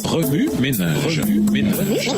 Remue ménage. Remue ménage.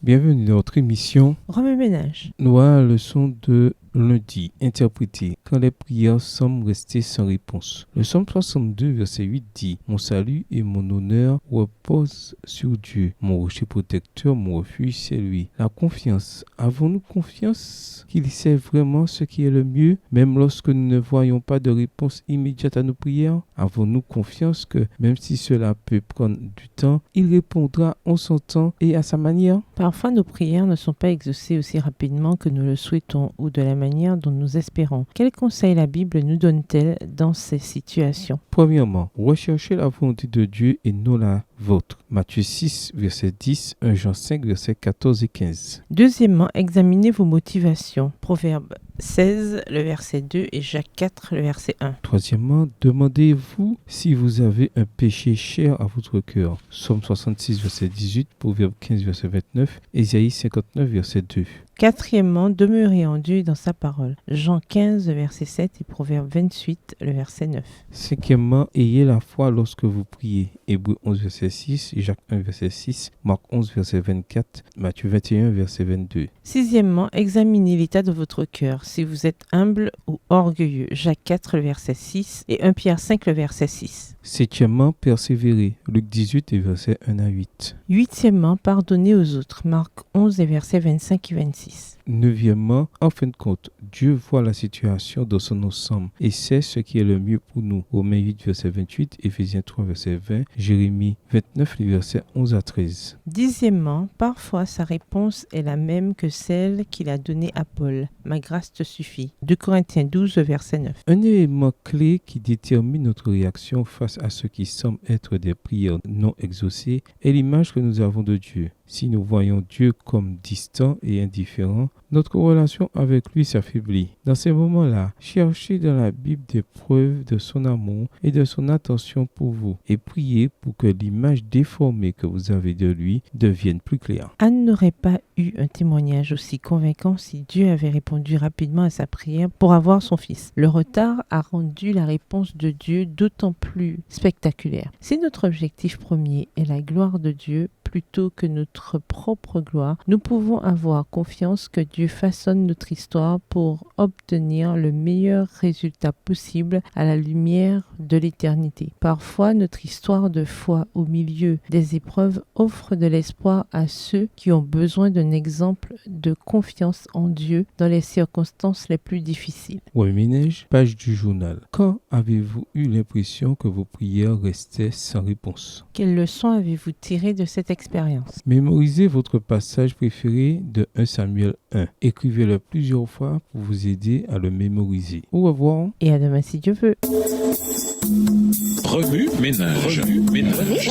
Bienvenue dans notre émission Remue ménage. Noire leçon de lundi, interprétée quand les prières semblent rester sans réponse. Le psaume 62, verset 8 dit: Mon salut et mon honneur reposent sur Dieu. Mon rocher protecteur, mon refuge, c'est lui. La confiance. Avons-nous confiance qu'il sait vraiment ce qui est le mieux, même lorsque nous ne voyons pas de réponse immédiate à nos prières? Avons-nous confiance que, même si cela peut prendre du temps, il répondra en son temps et à sa manière? Parfois, nos prières ne sont pas exaucées aussi rapidement que nous le souhaitons ou de la manière dont nous espérons. Quels conseils la Bible nous donne-t-elle dans ces situations? Premièrement, recherchez la volonté de Dieu et non la vôtre. Matthieu 6, verset 10, 1 Jean 5, verset 14 et 15. Deuxièmement, examinez vos motivations. Proverbe 16, le verset 2 et Jacques 4, le verset 1. Troisièmement, demandez-vous si vous avez un péché cher à votre cœur. Psaume 66, verset 18, Proverbe 15, verset 29, Ésaïe 59, verset 2. Quatrièmement, demeurez en Dieu et dans sa parole. Jean 15, le verset 7 et Proverbe 28, le verset 9. Cinquièmement, ayez la foi lorsque vous priez. Hébreux 11, verset 6, Jacques 1, verset 6, Marc 11, verset 24, Matthieu 21, verset 22. Sixièmement, examinez l'état de votre cœur, si vous êtes humble ou orgueilleux. Jacques 4, le verset 6 et 1 Pierre 5, le verset 6. Septièmement, persévérez. Luc 18, et versets 1 à 8. Huitièmement, pardonnez aux autres. Marc 11, les versets 25 et 26. Neuvièmement, en fin de compte, Dieu voit la situation dans son ensemble et sait ce qui est le mieux pour nous. Romains 8, verset 28, Éphésiens 3, verset 20, Jérémie 29, les versets 11 à 13. Dixièmement, parfois sa réponse est la même que celle qu'il a donnée à Paul. Ma grâce te suffit. 2 Corinthiens 12, verset 9. Un élément clé qui détermine notre réaction face à ce qui semble être des prières non exaucées est l'image que nous avons de Dieu. Si nous voyons Dieu comme distant et indifférent, notre relation avec lui s'affaiblit. Dans ces moments-là, cherchez dans la Bible des preuves de son amour et de son attention pour vous et priez pour que l'image déformée que vous avez de lui devienne plus claire. Anne n'aurait pas eu un témoignage aussi convaincant si Dieu avait répondu rapidement à sa prière pour avoir son fils. Le retard a rendu la réponse de Dieu d'autant plus spectaculaire. Si notre objectif premier est la gloire de Dieu, plutôt que notre propre gloire, nous pouvons avoir confiance que Dieu façonne notre histoire pour obtenir le meilleur résultat possible à la lumière de l'éternité. Parfois, notre histoire de foi au milieu des épreuves offre de l'espoir à ceux qui ont besoin d'un exemple de confiance en Dieu dans les circonstances les plus difficiles. Remue ménage, page du journal. Quand avez-vous eu l'impression que vos prières restaient sans réponse? Quelle leçon avez-vous tiré de cette expérience? Mémorisez votre passage préféré de 1 Samuel 1. Écrivez-le plusieurs fois pour vous aider à le mémoriser. Au revoir. Et à demain si Dieu veut. Remue ménage. Remue ménage.